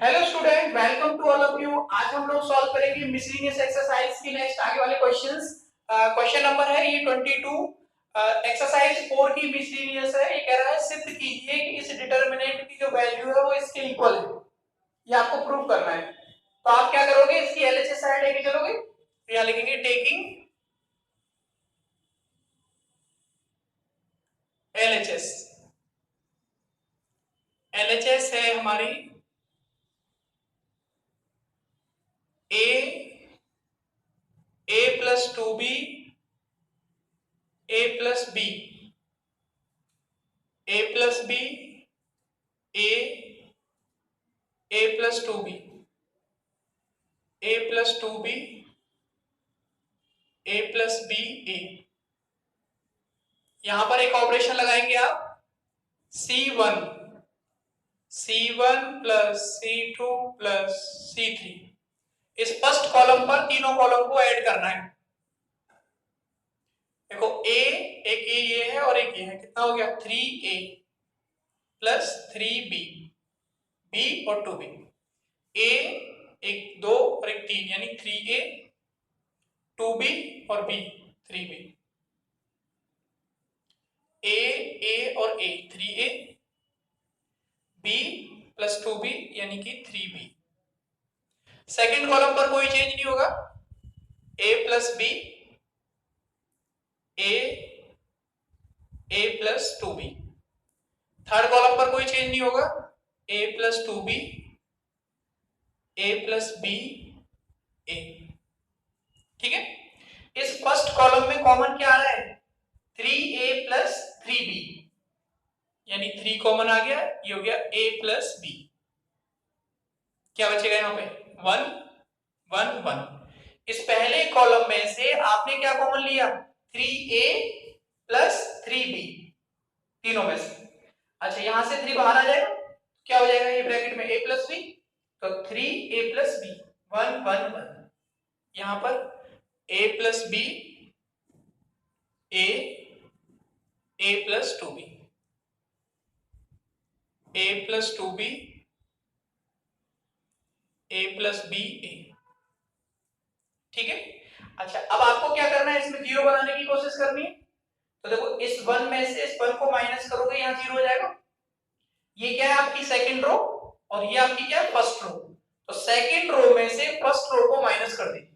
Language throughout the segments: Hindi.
Hello student, welcome to all of you. आज हम लोग सॉल्व करेंगे मिसलिनियस एक्सरसाइज की नेक्स्ट आगे वाले क्वेश्चंस। क्वेश्चन नंबर है ये 22। एक्सरसाइज 4 की मिसलिनियस है। ये कह रहा है सिद्ध कीजिए कि इस डिटरमिनेंट की जो वैल्यू है वो इसके इक्वल है। ये आपको प्रूव करना है। तो आप क्या करोगे, इसकी एलएचएस साइड लेके चलोगे। तो यहाँ लिखेंगे टेकिंग एलएचएस। एलएचएस है हमारी ए प्लस 2b ए प्लस बी ए प्लस बी ए प्लस 2b ए प्लस 2b ए प्लस बी ए। यहां पर एक ऑपरेशन लगाएंगे आप, C1 plus C2 plus C3। इस फर्स्ट कॉलम पर तीनों कॉलम को ऐड करना है। देखो एक ये है और एक ये है, कितना हो गया 3A प्लस 3B, B और 2B। A एक 2 और एक 3 यानी 3A, 2B और B 3B। A और A 3A, B plus 2B यानी कि 3B। सेकेंड कॉलम पर कोई चेंज नहीं होगा, A plus B A plus 2B। Third column पर कोई चेंज नहीं होगा, A plus 2B A plus B A। ठीक है। इस फर्स्ट कॉलम में कॉमन क्या आ रहा है, 3A प्लस 3B यानी 3 कॉमन आ गया, ये हो गया A प्लस B। क्या बचेगा यहाँ पे 1 1 1। इस पहले कॉलम में से आपने क्या कॉमन लिया, 3A प्लस 3B तीनों में से। अच्छा, यहां से 3 बाहर आ जाएगा, क्या हो जाएगा ये ब्रैकेट में A प्लस B, तो 3A प्लस B 1 1 1। यहां पर A plus B A plus 2B A plus 2B A plus B A। ठीक है। अच्छा, अब आपको क्या करना है, इसमें जीरो बनाने की कोशिश करनी है। तो देखो इस 1 में से इस 1 को माइनस करोगे, यहाँ जीरो हो जाएगा। ये क्या है आपकी सेकंड रो और ये आपकी क्या है फर्स्ट रो। तो सेकंड रो में से फर्स्ट रो को माइनस कर दीजिए।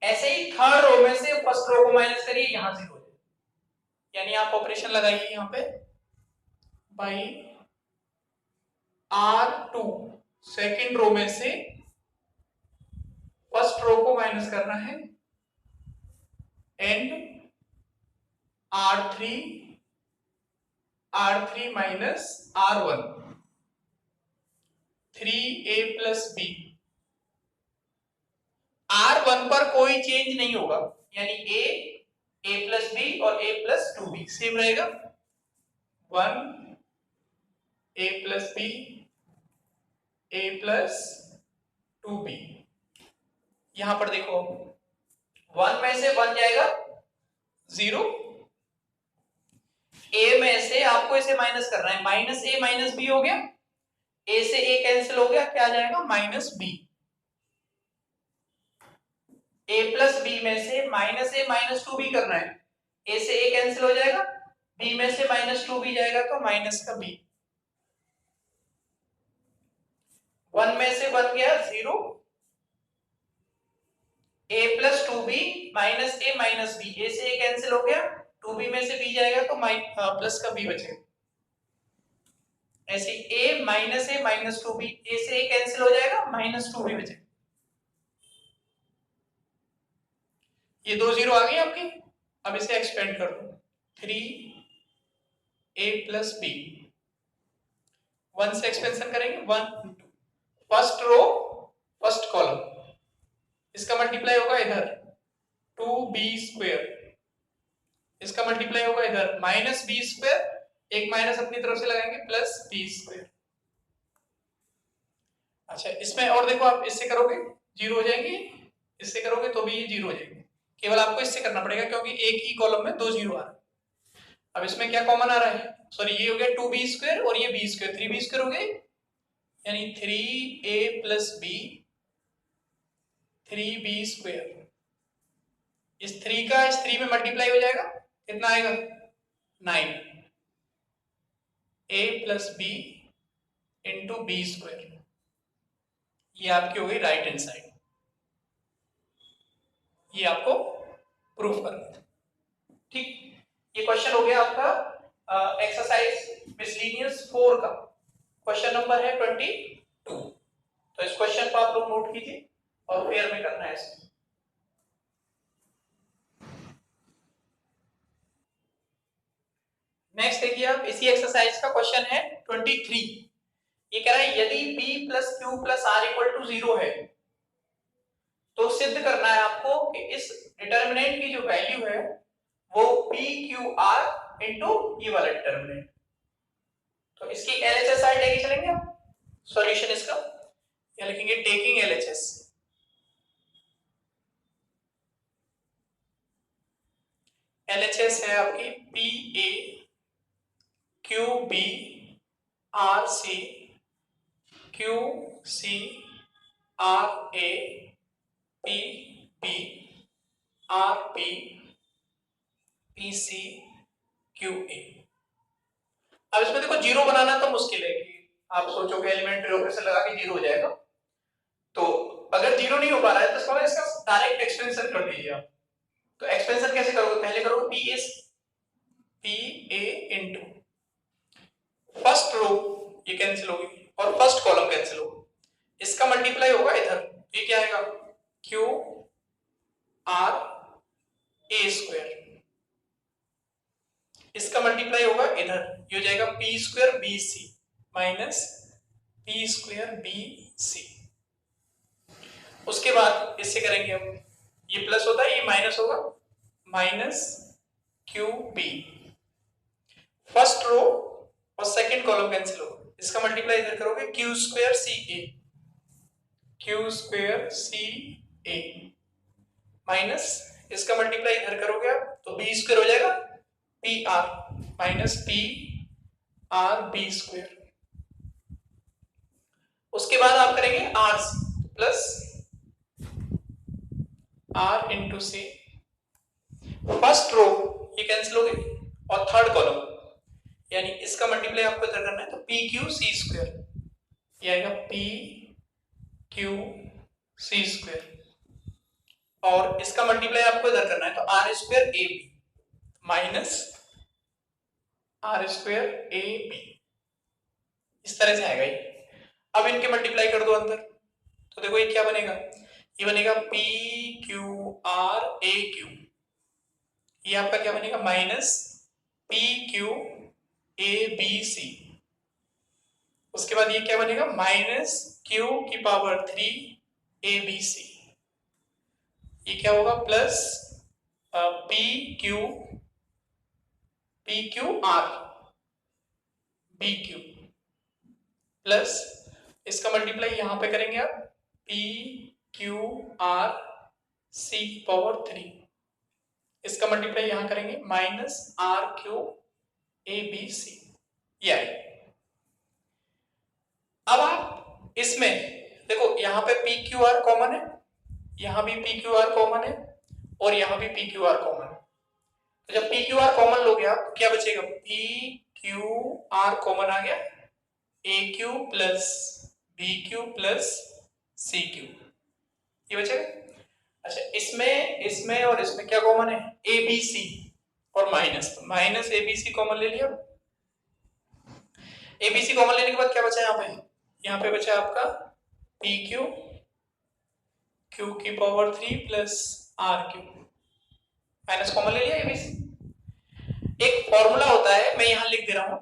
ऐसे ही थर्ड रो में से फर्स्ट रो को माइनस करिए, यहां जीरो हो जाएगा। यानी आप ऑपरेशन लगाइए यहाँ पे बाई R2, सेकंड रो में से फर्स्ट रो को माइनस करना है, and R3 minus R1 3A plus B। R1 पर कोई चेंज नहीं होगा, यानी A प्लस B और A प्लस 2B सेम रहेगा। 1 A plus B A plus 2B। यहां पर देखो 1 में से 1 जाएगा 0, A में से आपको इसे माइनस करना है, माइनस A माइनस B हो गया, A से A कैंसिल हो गया, क्या जाएगा minus B। A plus B में से माइनस A माइनस 2B करना है, A से A कैंसिल हो जाएगा, B में से माइनस 2B जाएगा तो माइनस का B। 1 में से 1 गया 0, A plus 2B minus A minus B, A से A कैंसिल हो गया, 2B में से B जाएगा तो प्लस का B बचेगा। ऐसे A minus A minus 2B, A से A कैंसिल हो जाएगा, माइनस 2B बचेगा। ये 2 जीरो आ गई आपकी। अब इसे एक्सपेंड कर दो, 3A प्लस B, 1 से एक्सपेंशन करेंगे 1 फर्स्ट रो फर्स्ट कॉलम, इसका मल्टीप्लाई होगा इधर 2B स्क्वायर, इसका मल्टीप्लाई होगा इधर माइनस B स्क्वायर, एक माइनस अपनी तरफ से लगाएंगे प्लस B स्क्वायर। अच्छा, इसमें और देखो आप इससे करोगे जीरो हो जाएंगे, इससे करोगे तो भी ये जीरो हो जाएंगे। केवल आपको इससे करना पड़ेगा क्योंकि एक ही कॉलम में 2 जीरो आ रहा है। अब इसमें क्या कॉमन आ रहा है, सॉरी ये हो गया 2B स्क्वायर और ये B स्क्वायर, 3B स्क्वायर हो गया, यानी 3a+b 3b²। इस 3 का इस 3 में मल्टीप्लाई हो जाएगा, कितना आएगा 9। a+b into b²। ये आपकी हो गई राइट हैंड साइड। ये आपको प्रूफ करना था, ठीक। ये क्वेश्चन हो गया आपका एक्सरसाइज मिसलेनियस 4 का क्वेश्चन नंबर है 22। तो इस क्वेश्चन को आप लोग नोट कीजिए और पेयर में करना है इसमें। नेक्स्ट देखिए आप, इसी एक्सरसाइज का क्वेश्चन है 23। ये कह रहा है यदि b plus q plus r equal to 0 है तो सिद्ध करना है आपको कि इस डिटर्मिनेंट की जो वैल्यू है वो p q r इंटू ये वाला डिटर्मिनेंट। तो इसकी LHS साइड लेके चलेंगे आप। सॉल्यूशन इसका या लिखेंगे टेकिंग LHS। LHS है आपकी PA QB RC QC RA PB RP PC QA। अब इसमें देखो जीरो बनाना तो मुश्किल है कि आप सोचो कि एलिमेंट्री ऑपरेशन लगा के जीरो हो जाएगा। तो अगर जीरो नहीं हो पा रहा है तो इसका डायरेक्ट एक्सपेंशन कर दीजिए आप। तो एक्सपेंशन कैसे करोगे, पहले करोगे PA इंटू फर्स्ट रो, ये कैंसिल होगी और फर्स्ट कॉलम कैंसिल होगा, इसका मल्टीप्लाई होगा इधर, ये क्या आएगा Q R A²। इसका मल्टीप्लाई होगा इधर, ये हो जाएगा P² BC minus P² BC। उसके बाद इससे करेंगे हम, ये प्लस होता है ये माइनस होगा, माइनस QB। फर्स्ट रो और सेकंड कॉलम कैंसिल होगा, इसका मल्टीप्लाई इधर करोगे Q² CA माइनस इसका मल्टीप्लाई इधर करोगे आप तो B² हो जाएगा PR माइनस PR B²। उसके बाद आप करेंगे RC plus R into C। First row ये कैंसिल हो गई और थर्ड कॉलम यानी इसका मल्टीप्लाई आपको इधर करना है तो PQC², ये आएगा PQC² और इसका मल्टीप्लाई आपको इधर करना है तो R² AB minus R² AB। इस तरह से आएगा ये। अब इनके मल्टीप्लाई कर दो अंदर, तो देखो ये क्या बनेगा, ये बनेगा PQR AQ, ये आपका क्या बनेगा माइनस PQ ABC। उसके बाद ये क्या बनेगा माइनस Q की पावर 3 ABC। ये क्या होगा प्लस PQR BQ प्लस इसका मल्टीप्लाई यहां पे करेंगे आप PQR C पावर 3, इसका मल्टीप्लाई यहां करेंगे माइनस RQ ABC। ये अब आप इसमें देखो यहां पे PQR कॉमन है, यहां भी PQR कॉमन है और यहां भी PQR कॉमन है। तो जब PQR कॉमन लोगे आप क्या बचेगा, PQR कॉमन आ गया, AQ plus BQ plus CQ, ये बचेगा। अच्छा इसमें और इसमें क्या कॉमन है, ABC और माइनस, तो माइनस ABC कॉमन ले लिया। ABC कॉमन लेने के बाद क्या बचा यहाँ पे बचा आपका PQ Q की power 3 plus RQ, minus common ले लिया ABC। एक फॉर्मूला होता है, मैं यहां लिख दे रहा हूं,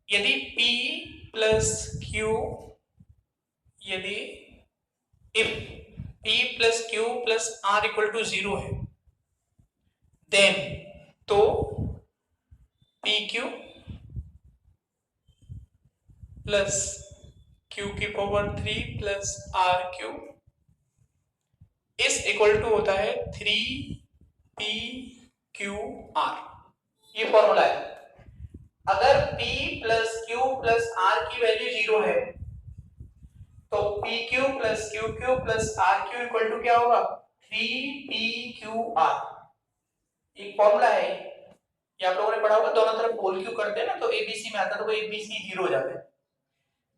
यदि P प्लस Q, यदि if P plus Q plus R equal to 0 है देन तो PQ प्लस Q की power 3 plus RQ is equal to होता है 3PQR। ये फॉर्मूला है। अगर P plus Q plus R की वैल्यू 0 है तो P Q plus Q Q plus R Q equal to क्या होगा 3p/q/r। एक फॉर्मूला है ये आप लोगों ने पढ़ा होगा, दोनों तरफ होल क्यू करते हैं ना तो एबीसी में आता है, तो वो एबीसी 0 हो जाता है।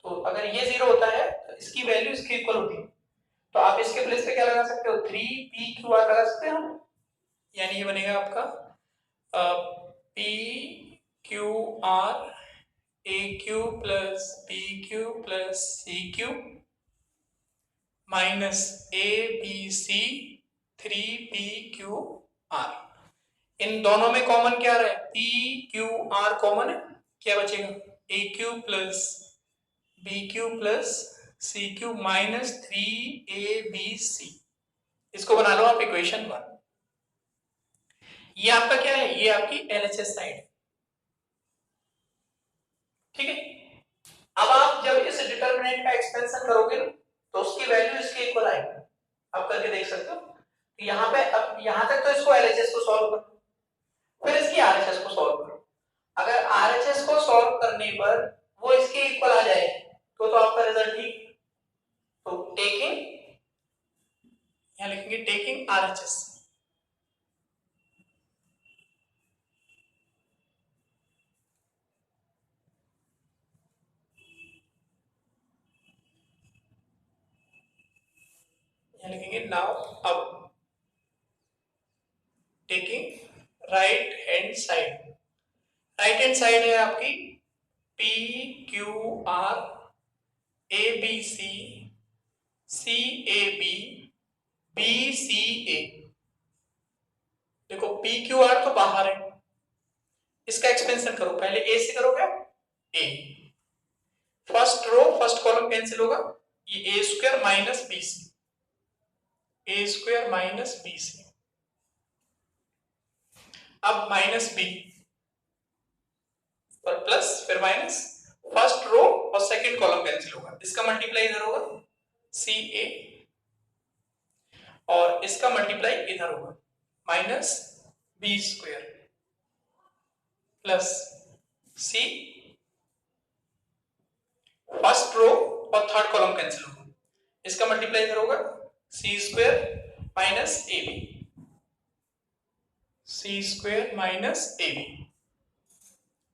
तो अगर ये 0 होता है तो इसकी वैल्यू इसके इक्वल होती है, तो आप इसके प्लेस पे क्या लगा सकते हो 3p/q/r लगा सकते हो, यानी ये बनेगा आपका p/q/r aq plus pq plus cq minus abc 3p/q/r। इन दोनों में कॉमन क्या रहा है p/q/r कॉमन है, क्या बचेगा aq plus bq plus cq minus 3abc। इसको बना लो आप इक्वेशन 1। ये आपका क्या है, ये आपकी LHS साइड है, ठीक है। अब आप जब इस डिटरमिनेंट का एक्सपेंशन करोगे तो उसकी वैल्यू इसके इक्वल आएगी, आप करके देख सकते हो। यहाँ पे अब यहाँ तक तो इसको LHS को सॉल्व करो, फिर इसकी RHS को सॉल्व करो। अगर RHS को सॉल्व करने पर वो इसके इक्वल आ जाए तो आपका रिजल्ट ठीक। तो टेकिंग, यहाँ लिखेंगे टेकिंग RHS, यहाँ लिखेंगे नाउ अब taking right hand side. Right hand side है आपकी PQR ABC CAB BCA। देखो PQR तो बाहर है, इसका एक्सपेंशन करो, पहले A से करो क्या A, first row first column cancel होगा, ये A² minus BC, A² minus BC। अब माइनस B और प्लस फिर माइनस, फर्स्ट रो और सेकंड कॉलम कैंसिल होगा, इसका मल्टीप्लाई इधर होगा CA और इसका मल्टीप्लाई इधर होगा minus B² plus C, first row और थर्ड कॉलम कैंसिल होगा, इसका मल्टीप्लाई इधर होगा C² minus AB, C² minus AB।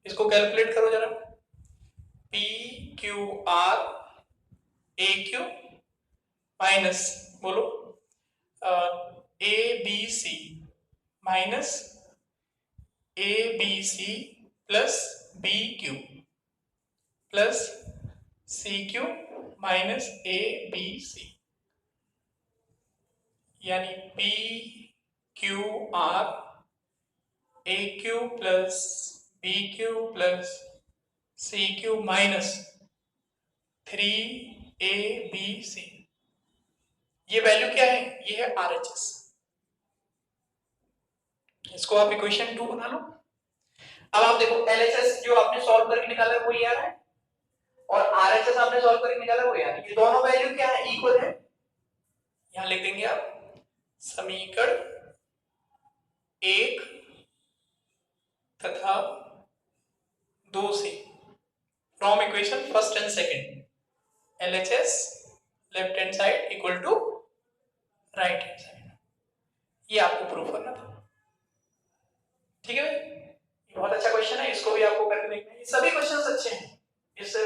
इसको कैलकुलेट करो जरा, PQR AQ माइनस बोलो ABC minus ABC plus BQ plus CQ minus ABC, यानी PQR AQ plus BQ plus CQ minus 3ABC। ये वैल्यू क्या है, ये है RHS। इसको आप इक्वेशन 2 बना लो। अब आप देखो LHS जो आपने सॉल्व करके निकाला है वो ये आ रहा है और RHS आपने सॉल्व करके निकाला है वो ये आ रहा है, ये दोनों वैल्यू क्या है इक्वल है। यहां लिख देंगे आप समीकरण 1 तथा 2 से from equation first and second LHS left hand side equal to right hand side, ये आपको प्रूव करना था, ठीक है भाई। ये बहुत अच्छा क्वेश्चन है, इसको भी आपको करके देखना है। ये सभी क्वेश्चंस अच्छे हैं इस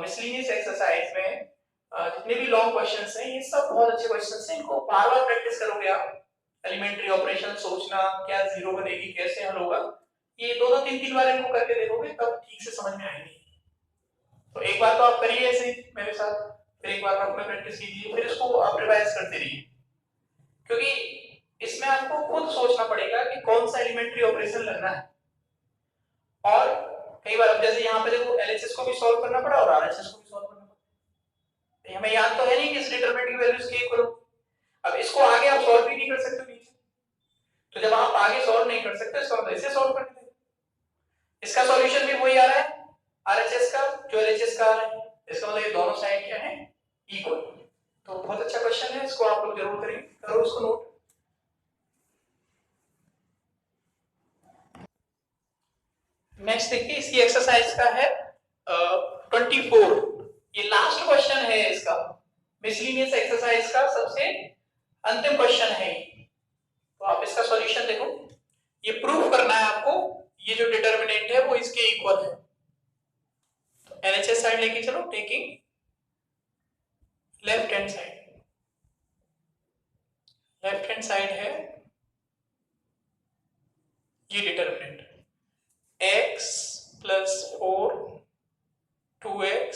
मिसलेनियस एक्सरसाइज में, जितने भी लॉन्ग क्वेश्चंस हैं ये सब बहुत अच्छे क्वेश्चंस हैं, इनको बार-बार प्रैक्टिस करोगे आप, एलिमेंट्री ऑपरेशन सोचना क्या जीरो बनेगी कैसे हल होगा, ये 2-2 3-3 बार इनको करके देखोगे तब ठीक से समझ में आएगी। तो एक बार तो आप करिए ऐसे मेरे साथ, फिर एक बार आप में प्रैक्टिस कीजिए, फिर इसको आप रिवाइज करते रहिए, क्योंकि इसमें आपको खुद सोचना पड़ेगा कि कौन सा एलिमेंट्री ऑपरेशन करना है। और कई बार अब जैसे यहाँ पे देखो LHS को भी सॉल्व करना पड़ा और RHS को भी सॉल्व करना पड़ा, हमें याद तो है नहीं कि इस डिटरमिनेंट की वैल्यूज के इक्वल। अब इसको आगे आप सॉल्व भी नहीं कर सकते नीचे, तो जब आप आगे सॉल्व नहीं कर सकते इसका मतलब इसे सॉल्व कर दें, इसका सॉल्यूशन भी वही आ रहा है RHS का जो LHS का आ रहा है, इसका मतलब ये दोनों साइड क्या है इक्वल। तो बहुत अच्छा क्वेश्चन है, इसको आप लोग जरूर करेंगे, करो उसको नोट। नेक्स्ट देखिए इसकी एक्सरसाइज का है 24, ये लास्ट क्वेश्चन है इसका, मिसलिनियस एक्सरसाइज का सबसे अंतिम क्वेश्चन है। तो आप इसका सॉल्यूशन देखो, ये प्रूफ करना है आपको, ये जो डिटर्मिनेंट है वो इसके इक्वल है। तो एलएचएस साइड लेके चलो, taking left hand side. Left hand side है ये determinant x plus 4 2x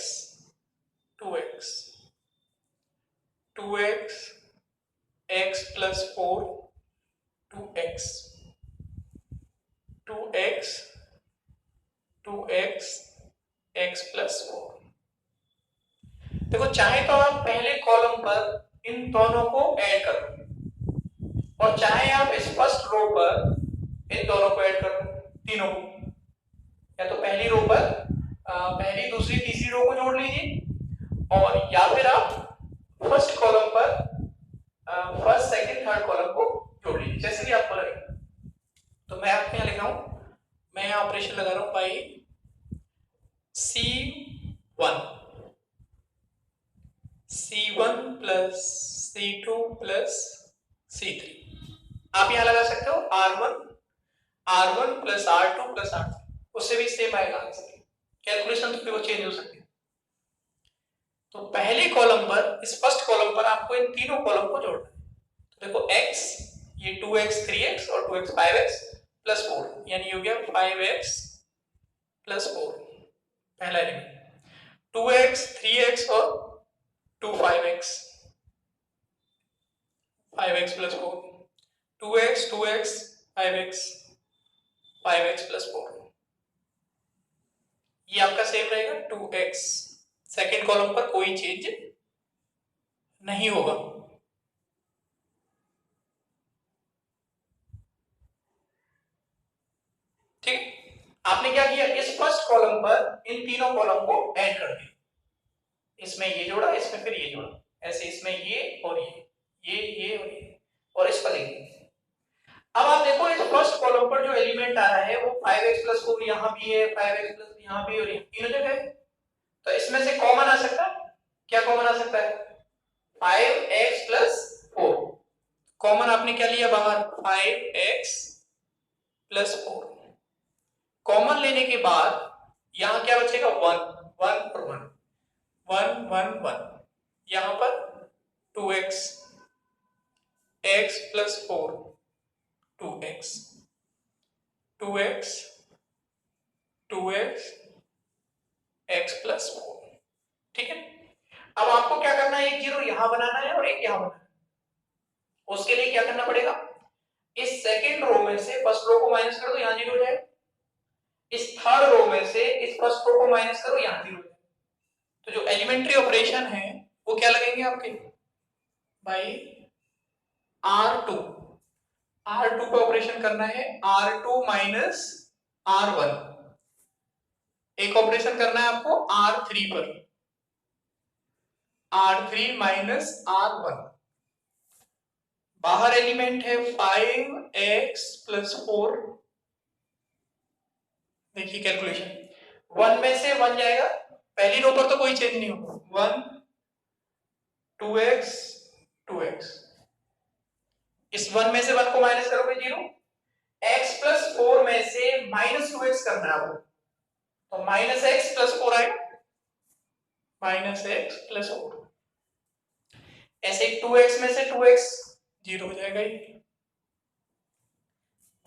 2x 2x x plus 4 2x 2x 2x x plus 4। देखो, चाहे तो आप पहले कॉलम पर इन दोनों को ऐड कर दो और चाहे आप इस फर्स्ट रो पर इन दोनों को ऐड कर दो, तीनों को। या तो पहली रो पर पहली दूसरी तीसरी रो को जोड़ लीजिए, और या फिर आप फर्स्ट कॉलम पर फर्स्ट सेकंड थर्ड कॉलम को जोड़ लीजिए, जैसे कि आपको लगेगा। तो मैं आपके यहाँ लिख रहा हूं, मैं यहाँ ऑपरेशन लगा रहा हूं by C1 plus C2 plus C3। आप यहां लगा सकते हो R1 plus R2 plus R3, उससे भी सेम आएगा आंसर। कैलकुलेशन तो वो चेंज हो सकती है। तो पहले कॉलम पर, इस फर्स्ट कॉलम पर आपको इन तीनों कॉलम को जोड़ना है। तो देखो x, ये 2x 3x और 2x 5x प्लस 4, यानी हो गया 5x प्लस 4 पहला एलिमेंट, 2x 3x और 2 5x 5x plus 4, 2x 2x 5x 5x plus 4, ये आपका सेम रहेगा 2x। सेकेंड कॉलम पर कोई चेंज नहीं होगा। ठीक, आपने क्या किया, इस फर्स्ट कॉलम पर इन तीनों कॉलम को ऐड कर दिया, इसमें ये जोड़ा, इसमें फिर ये जोड़ा, ऐसे इसमें ये और ये और इस पर ये। अब आप देखो, इस फर्स्ट कॉलम पर जो एलिमेंट आ रहा है वो 5x प्लस 4 यहां भी है, 5x प्लस यहां भी और तीनों जगह है। तो इसमें से कॉमन आ सकता है, क्या कॉमन आ सकता है, 5x प्लस 4। कॉमन आपने क्या लिया बाहर, 5x प्लस 4। कॉमन लेने के बाद यहां क्या बचेगा, 1 1 और 1 1 1 1, यहां पर 2x x plus 4 2x 2x 2x x plus 4। ठीक है, अब आपको क्या करना है, एक जीरो यहां बनाना है और एक यहां बनाना है। उसके लिए क्या करना पड़ेगा, इस सेकेंड रो में से फर्स्ट रो को माइनस कर दो, यहां जीरो हो जाएगा। इस थर्ड रो में से इस फर्स्ट रो को माइनस करो, यहां जीरो हो जाएगा। तो जो एलिमेंट्री ऑपरेशन है वो क्या लगेंगे आपके भाई, R2 पे ऑपरेशन करना है, R2 माइनस R1। एक ऑपरेशन करना है आपको R3 पर, R3 माइनस R1। बाहर एलिमेंट है 5x प्लस 4। देखिए कैलकुलेशन, 1 में से 1 जाएगा, पहली रो पर तो कोई चेंज नहीं होगा, 1 2x 2x, इस 1 में से 1 को माइनस करोगे 0। x प्लस 4 में से माइनस 2x करना है आपको, तो माइनस x प्लस 4 आएगा, माइनस x प्लस 4। ऐसे 2x में से 2x 0 हो जाएगा, ये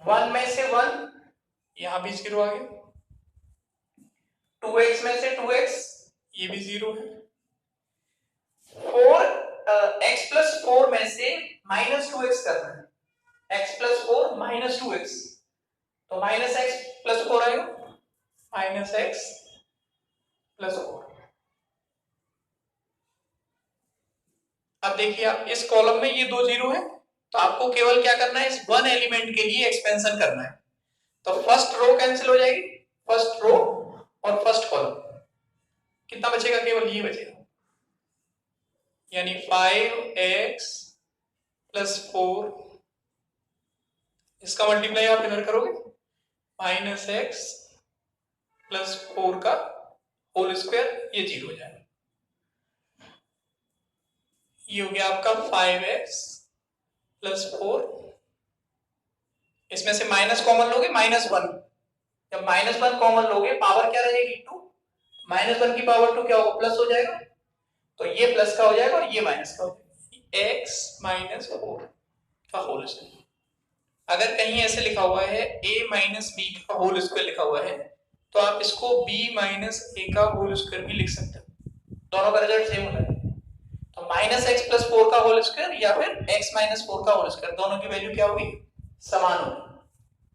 1 में से 1 यहां भी 0 आ गया, 2x में से 2x ये भी 0 है, x प्लस 4 में से माइनस 2x करना है, x प्लस 4 माइनस 2x, तो माइनस x प्लस 4 आएगा, माइनस x प्लस 4। अब देखिए, आप इस कॉलम में ये 2 जीरो है, तो आपको केवल क्या करना है, इस वन एलिमेंट के लिए एक्सपेंशन करना है। तो फर्स्ट रो कैंसिल हो जाएगी, फर्स्ट रो और फर्स्ट कॉलम, कितना बचेगा, केवल ये बचेगा, यानी 5x प्लस 4, इसका मल्टीप्लाई आप इधर करोगे, माइनस x प्लस 4 का होल स्क्वायर, ये 0 हो जाएगा। ये हो गया आपका 5x प्लस 4, इसमें से माइनस कॉमन लोगे -1, जब -1 कॉमन लोगे पावर क्या रहेगी 2, -1 की पावर 2 क्या होगा प्लस हो जाएगा, तो ये प्लस का हो जाएगा और ये माइनस का हो जाएगा, x - 4 का होल स्क्वायर। अगर कहीं ऐसे लिखा हुआ है a - b का होल स्क्वायर लिखा हुआ है तो आप इसको b - a का होल स्क्वायर भी लिख सकते हो, दोनों का रिजल्ट सेम होता है। तो -x + 4 का होल स्क्वायर या फिर x - 4 का होल स्क्वायर, दोनों की वैल्यू क्या होगी समान होगी,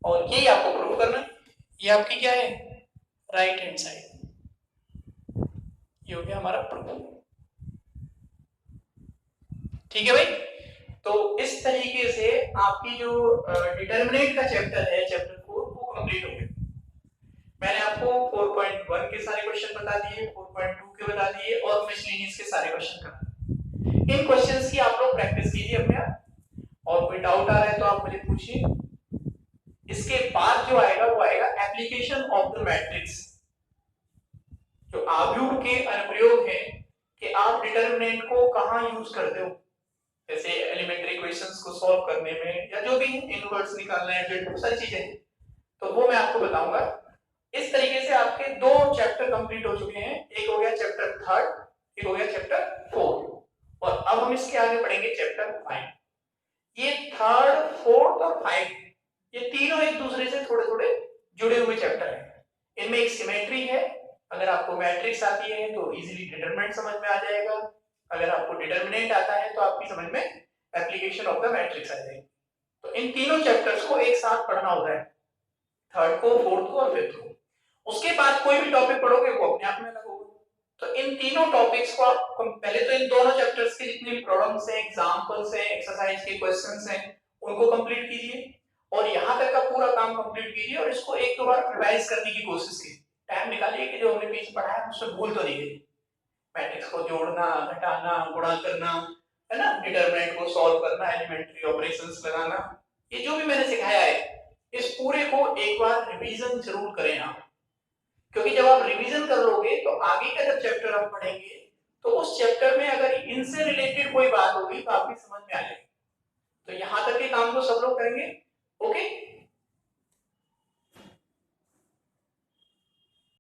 और यही आपको प्रूव करना है। ये आपकी क्या है राइट हैंड साइड, ये हो गया हमारा प्रूफ। ठीक है भाई, तो इस तरीके से आपकी जो डिटरमिनेंट का चैप्टर है चैप्टर 4 वो कंप्लीट हो गया। मैंने आपको 4.1 के सारे क्वेश्चन बता दिए, 4.2 के बता दिए और मिसलेनियस के सारे क्वेश्चन करा दिए। इन क्वेश्चंस की आप लोग प्रैक्टिस कीजिए अपने आप, और कोई डाउट आ रहा है तो आप मुझे पूछिए। इसके बाद जो आएगा वो आएगा एप्लीकेशन ऑफ द मैट्रिक्स, जो आव्यूह के अनुप्रयोग हैं कि आप डिटरमिनेंट को कहां यूज करते हो, जैसे एलिमेंट्री इक्वेशंस को सॉल्व करने में या जो भी इनवर्स निकालना है, बहुत सारी चीजें, तो वो मैं आपको बताऊंगा। इस तरीके से आपके 2 चैप्टर कंप्लीट हो चुके हैं, एक हो गया चैप्टर 3, एक हो गया चैप्टर 4, और अब हम इसके आगे पढ़ेंगे चैप्टर 5। ये 3rd, 4th और 5 ये तीनों एक दूसरे से थोड़े थोड़े जुड़े हुए चैप्टर हैं। इनमें एक सिमेट्री है, अगर आपको मैट्रिक्स आती है तो इजीली डिटरमिनेंट समझ में आ जाएगा, अगर आपको डिटरमिनेंट आता है तो आपकी समझ में एप्लीकेशन ऑफ द मैट्रिक्स आ जाएगी। तो इन तीनों चैप्टर्स को एक साथ पढ़ना होता है, 3rd को, 4th को और 5th को। उसके बाद कोई भी टॉपिक पढ़ोगे वो अपने आप में अलग होगा। तो इन तीनों टॉपिक्स को आप पहले तो इन दोनों चैप्टर्स के जितने भी प्रॉब्लम्स हैं, एग्जांपल्स हैं, एक्सरसाइज के क्वेश्चंस हैं, उनको कंप्लीट कीजिए और यहां तक का पूरा काम कंप्लीट कीजिए और इसको एक दो बार रिवाइज करने की कोशिश कीजिए। टाइम निकालिए कि जो हमने बीच पढ़ा है उसमें भूल तो नहीं गई, मैट्रिक्स को जोड़ना, घटाना, गुणा करना, है ना, डिटरमिनेंट को सॉल्व करना, एलिमेंट्री ऑपरेशंस लगाना, ये जो भी मैंने सिखाया है इस पूरे को एक बार रिवीजन जरूर करें आप, क्योंकि जब आप रिवीजन कर लोगे तो आगे का जब चैप्टर आप पढ़ेंगे तो उस चैप्टर में अगर इनसे रिलेटेड कोई बात होगी तो आपकी समझ में आ जाएगी। तो यहां तक के काम को सब लोग करेंगे, ओके।